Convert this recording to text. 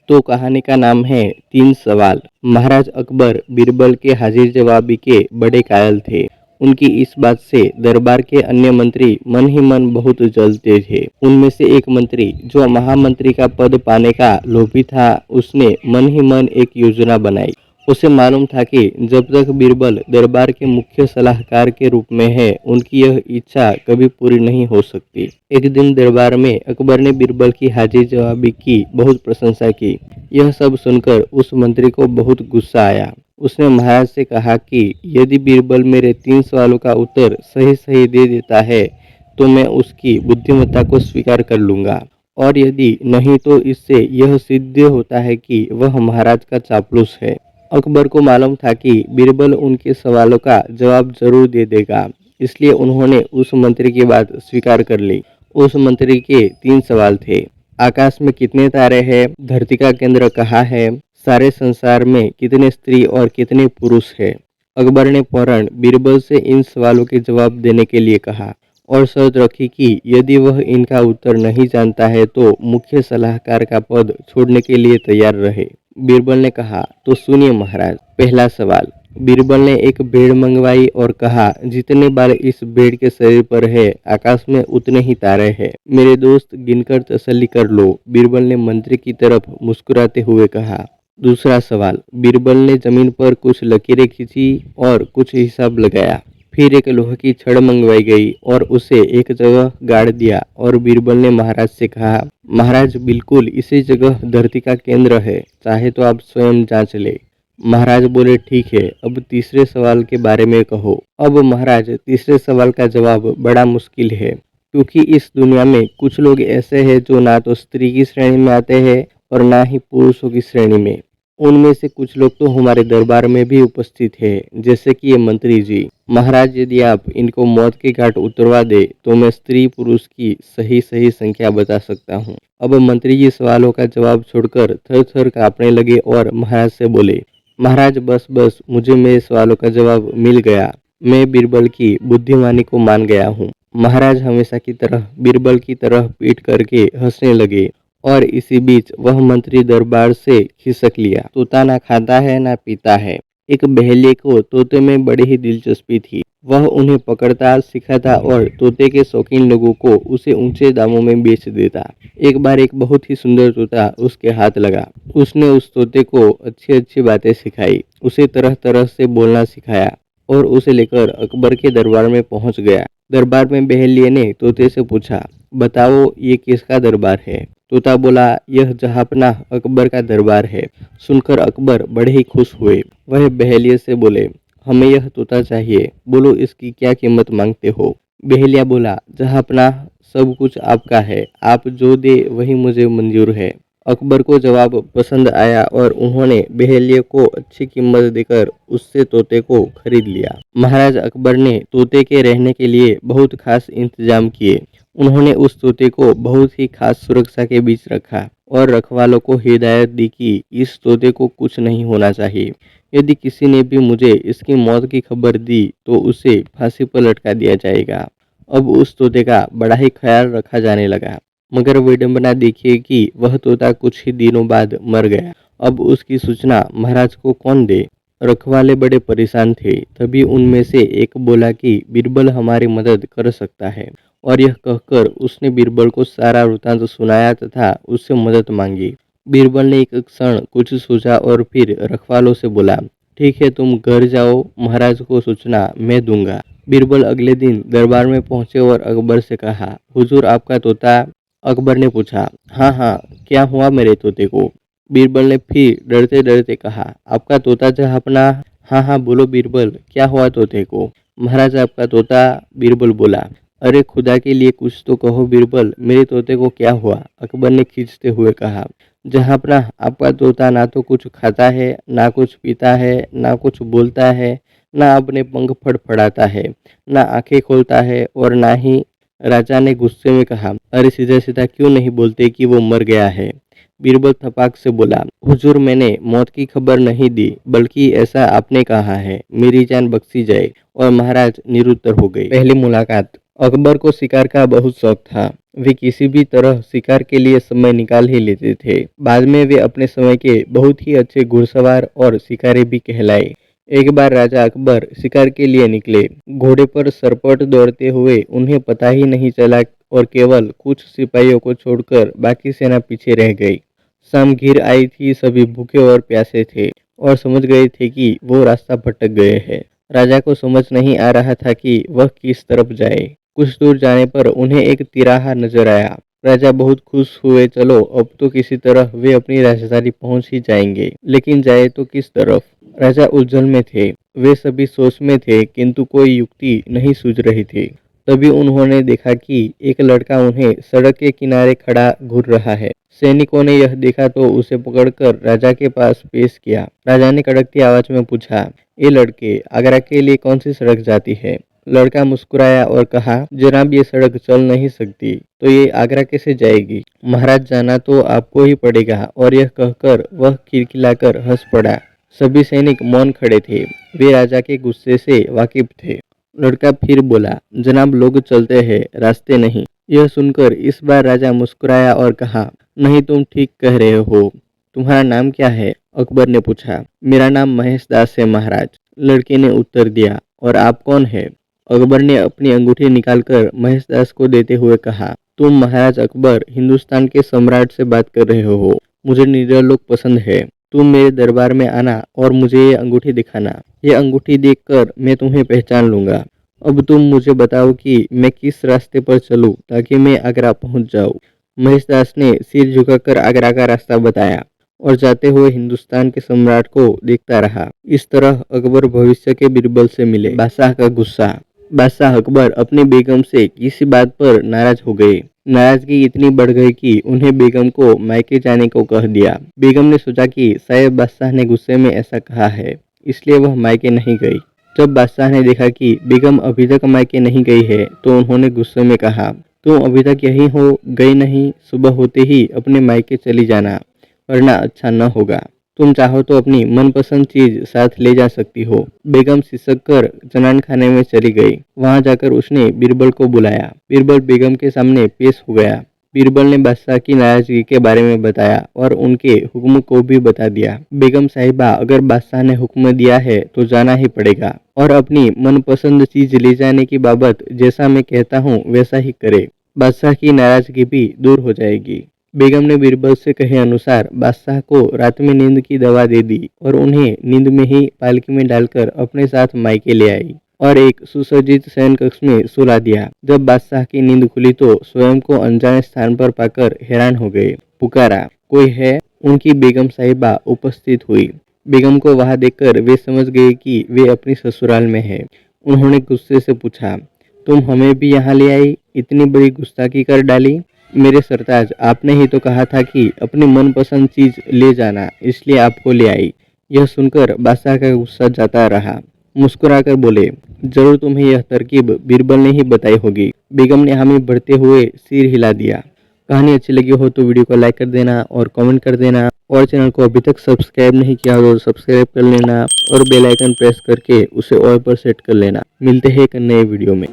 तो कहानी का नाम है 3 सवाल। महाराज अकबर बीरबल के हाजिर जवाबी के बड़े कायल थे। उनकी इस बात से दरबार के अन्य मंत्री मन ही मन बहुत जलते थे। उनमें से एक मंत्री जो महामंत्री का पद पाने का लोभी था, उसने मन ही मन एक योजना बनाई। उसे मालूम था कि जब तक बीरबल दरबार के मुख्य सलाहकार के रूप में है, उनकी यह इच्छा कभी पूरी नहीं हो सकती। एक दिन दरबार में अकबर ने बीरबल की हाजिर जवाबी की बहुत प्रशंसा की। यह सब सुनकर उस मंत्री को बहुत गुस्सा आया। उसने महाराज से कहा कि यदि बीरबल मेरे 3 सवालों का उत्तर सही सही दे देता है तो मैं उसकी बुद्धिमत्ता को स्वीकार कर लूंगा, और यदि नहीं तो इससे यह सिद्ध होता है कि वह महाराज का चापलूस है। अकबर को मालूम था कि बीरबल उनके सवालों का जवाब जरूर दे देगा, इसलिए उन्होंने उस मंत्री की बात स्वीकार कर ली। उस मंत्री के 3 सवाल थे। आकाश में कितने तारे हैं? धरती का केंद्र कहाँ है? सारे संसार में कितने स्त्री और कितने पुरुष हैं? अकबर ने फौरन बीरबल से इन सवालों के जवाब देने के लिए कहा और शर्त रखी कि यदि वह इनका उत्तर नहीं जानता है तो मुख्य सलाहकार का पद छोड़ने के लिए तैयार रहे। बीरबल ने कहा, तो सुनिए महाराज। पहला सवाल। बीरबल ने एक भेड़ मंगवाई और कहा, जितने बाल इस भेड़ के शरीर पर है, आकाश में उतने ही तारे हैं। मेरे दोस्त, गिनकर तसल्ली कर लो। बीरबल ने मंत्री की तरफ मुस्कुराते हुए कहा। दूसरा सवाल। बीरबल ने जमीन पर कुछ लकीरें खींची और कुछ हिसाब लगाया। फिर एक लोहे की छड़ मंगवाई गई और उसे एक जगह गाड़ दिया और बीरबल ने महाराज से कहा, महाराज बिल्कुल इसी जगह धरती का केंद्र है, चाहे तो आप स्वयं जांच ले। महाराज बोले, ठीक है, अब तीसरे सवाल के बारे में कहो। अब महाराज, तीसरे सवाल का जवाब बड़ा मुश्किल है, क्योंकि इस दुनिया में कुछ लोग ऐसे हैं जो ना तो स्त्री की श्रेणी में आते हैं और ना ही पुरुषों की श्रेणी में। उनमें से कुछ लोग तो हमारे दरबार में भी उपस्थित है, जैसे कि ये मंत्री जी। महाराज, यदि आप इनको मौत के घाट उतरवा दे तो मैं स्त्री पुरुष की सही सही संख्या बता सकता हूँ। अब मंत्री जी सवालों का जवाब छोड़कर थर थर कांपने लगे और महाराज से बोले, महाराज बस बस, मुझे मेरे सवालों का जवाब मिल गया। मैं बीरबल की बुद्धिमानी को मान गया हूँ। महाराज हमेशा की तरह बीरबल की तरह पीट करके हंसने लगे और इसी बीच वह मंत्री दरबार से खिसक लिया। तोता ना खाता है ना पीता है। एक बहेलिए को तोते में बड़ी ही दिलचस्पी थी। वह उन्हें पकड़ता, सिखाता और तोते के शौकीन लोगों को उसे ऊंचे दामों में बेच देता। एक बार एक बहुत ही सुंदर तोता उसके हाथ लगा। उसने उस तोते को अच्छी अच्छी बातें सिखाई, उसे तरह तरह से बोलना सिखाया और उसे लेकर अकबर के दरबार में पहुंच गया। दरबार में बहेलिए ने तोते से पूछा, बताओ ये किसका दरबार है? तोता बोला, यह जहांपनाह अकबर का दरबार है। सुनकर अकबर बड़े ही खुश हुए। वह बहेलिए से बोले, हमें यह तोता चाहिए, बोलो इसकी क्या कीमत मांगते हो? बहेलिया बोला, जहांपनाह सब कुछ आपका है, आप जो दे वही मुझे मंजूर है। अकबर को जवाब पसंद आया और उन्होंने बहेलिए को अच्छी कीमत देकर उससे तोते को खरीद लिया। महाराज अकबर ने तोते के रहने के लिए बहुत खास इंतजाम किए। उन्होंने उस तोते को बहुत ही खास सुरक्षा के बीच रखा और रखवालों को हिदायत दी कि इस तोते को कुछ नहीं होना चाहिए। यदि किसी ने भी मुझे इसकी मौत की खबर दी तो उसे फांसी पर लटका दिया जाएगा। अब उस तोते का बड़ा ही ख्याल रखा जाने लगा, मगर विडंबना देखिए कि वह तोता कुछ ही दिनों बाद मर गया। अब उसकी सूचना महाराज को कौन दे? रखवाले बड़े परेशान थे। तभी उनमें से एक बोला कि बीरबल हमारी मदद कर सकता है, और यह कहकर उसने बीरबल को सारा वृतांत सुनाया तथा उससे मदद मांगी। बीरबल ने एक क्षण कुछ सोचा और फिर रखवालों से बोला, ठीक है, तुम घर जाओ, महाराज को सूचना मैं दूंगा। बीरबल अगले दिन दरबार में पहुंचे और अकबर से कहा, हुजूर आपका तोता। अकबर ने पूछा, हाँ हाँ, क्या हुआ मेरे तोते को? बीरबल ने फिर डरते डरते कहा, आपका तोता जहांपनाह। हाँ हाँ बोलो बीरबल, क्या हुआ तोते को? महाराज आपका तोता। बीरबल बोला, अरे खुदा के लिए कुछ तो कहो बीरबल, मेरे तोते को क्या हुआ? अकबर ने खींचते हुए कहा, जहांपनाह आपका तोता ना तो कुछ खाता है, ना कुछ पीता है, ना कुछ बोलता है, ना अपने पंख फड़फड़ाता है, ना आंखें खोलता है, और ना ही। राजा ने गुस्से में कहा, अरे सीधा सीधा क्यों नहीं बोलते कि वो मर गया है? बीरबल थपाक से बोला, हुजूर मैंने मौत की खबर नहीं दी, बल्कि ऐसा आपने कहा है, मेरी जान बख्शी जाए। और महाराज निरुत्तर हो गए। पहली मुलाकात। अकबर को शिकार का बहुत शौक था। वे किसी भी तरह शिकार के लिए समय निकाल ही लेते थे। बाद में वे अपने समय के बहुत ही अच्छे घुड़सवार और शिकारी भी कहलाए। एक बार राजा अकबर शिकार के लिए निकले। घोड़े पर सरपट दौड़ते हुए उन्हें पता ही नहीं चला और केवल कुछ सिपाहियों को छोड़कर बाकी सेना पीछे रह गई। शाम घिर आई थी, सभी भूखे और प्यासे थे और समझ गए थे कि वो रास्ता भटक गए हैं। राजा को समझ नहीं आ रहा था कि वह किस तरफ जाए। कुछ दूर जाने पर उन्हें एक तिराहा नजर आया। राजा बहुत खुश हुए। चलो, अब तो किसी तरह वे अपनी राजधानी पहुंच ही जाएंगे, लेकिन जाए तो किस तरफ? राजा उलझन में थे। वे सभी सोच में थे, किंतु कोई युक्ति नहीं सूझ रही थी। तभी उन्होंने देखा कि एक लड़का उन्हें सड़क के किनारे खड़ा घूर रहा है। सैनिकों ने यह देखा तो उसे पकड़कर राजा के पास पेश किया। राजा ने कड़कती आवाज में पूछा, ये लड़के, आगरा के लिए कौन सी सड़क जाती है? लड़का मुस्कुराया और कहा, जनाब, ये सड़क चल नहीं सकती तो ये आगरा कैसे जाएगी? महाराज, जाना तो आपको ही पड़ेगा। और यह कहकर वह खिलखिलाकर हंस पड़ा। सभी सैनिक मौन खड़े थे। वे राजा के गुस्से से वाकिफ थे। लड़का फिर बोला, जनाब, लोग चलते हैं, रास्ते नहीं। यह सुनकर इस बार राजा मुस्कुराया और कहा, नहीं, तुम ठीक कह रहे हो। तुम्हारा नाम क्या है? अकबर ने पूछा। मेरा नाम महेश दास है महाराज, लड़के ने उत्तर दिया। और आप कौन है? अकबर ने अपनी अंगूठी निकालकर महेश दास को देते हुए कहा, तुम महाराज अकबर, हिंदुस्तान के सम्राट से बात कर रहे हो। मुझे निडर लोग पसंद है। तुम मेरे दरबार में आना और मुझे ये अंगूठी दिखाना। ये अंगूठी देखकर मैं तुम्हें पहचान लूंगा। अब तुम मुझे बताओ कि मैं किस रास्ते पर चलूं ताकि मैं आगरा पहुंच जाऊं। महेश दास ने सिर झुकाकर आगरा का रास्ता बताया और जाते हुए हिंदुस्तान के सम्राट को देखता रहा। इस तरह अकबर भविष्य के बीरबल से मिले। बादशाह का गुस्सा। बादशाह अकबर अपनी बेगम से किसी बात पर नाराज हो गए। नाराजगी इतनी बढ़ गई कि उन्हें बेगम को मायके जाने को कह दिया। बेगम ने सोचा कि शायद बादशाह ने गुस्से में ऐसा कहा है, इसलिए वह मायके नहीं गई। जब बादशाह ने देखा कि बेगम अभी तक मायके नहीं गई है तो उन्होंने गुस्से में कहा, तुम अभी तक यहीं हो, गई नहीं? सुबह होते ही अपने मायके चली जाना, वरना अच्छा न होगा। तुम चाहो तो अपनी मनपसंद चीज साथ ले जा सकती हो। बेगम सिसक कर जनान खाने में चली गई। वहां जाकर उसने बीरबल को बुलाया। बीरबल बेगम के सामने पेश हो गया। बीरबल ने बादशाह की नाराजगी के बारे में बताया और उनके हुक्म को भी बता दिया। बेगम साहिबा, अगर बादशाह ने हुक्म दिया है तो जाना ही पड़ेगा और अपनी मनपसंद चीज ले जाने की बाबत जैसा मैं कहता हूँ वैसा ही करे। बादशाह की नाराजगी भी दूर हो जाएगी। बेगम ने बीरबल से कहे अनुसार बादशाह को रात में नींद की दवा दे दी और उन्हें नींद में ही पालकी में डालकर अपने साथ मायके ले आई और एक सुसज्जित शयन कक्ष में सुला दिया। जब बादशाह की नींद खुली तो स्वयं को अनजाने स्थान पर पाकर हैरान हो गए। पुकारा, कोई है? उनकी बेगम साहिबा उपस्थित हुई। बेगम को वहां देखकर वे समझ गए कि वे अपनी ससुराल में है। उन्होंने गुस्से से पूछा, तुम हमें भी यहाँ ले आई? इतनी बड़ी गुस्ताखी कर डाली। मेरे सरताज, आपने ही तो कहा था कि अपनी मनपसंद चीज ले जाना, इसलिए आपको ले आई। यह सुनकर बादशाह का गुस्सा जाता रहा। मुस्कुराकर बोले, जरूर तुम्हें यह तरकीब बीरबल ने ही बताई होगी। बेगम ने हामी भरते हुए सिर हिला दिया। कहानी अच्छी लगी हो तो वीडियो को लाइक कर देना और कमेंट कर देना और चैनल को अभी तक सब्सक्राइब नहीं किया हो तो सब्सक्राइब कर लेना और बेल आइकन प्रेस करके उसे ऑल पर सेट कर लेना। मिलते हैं एक नए वीडियो में।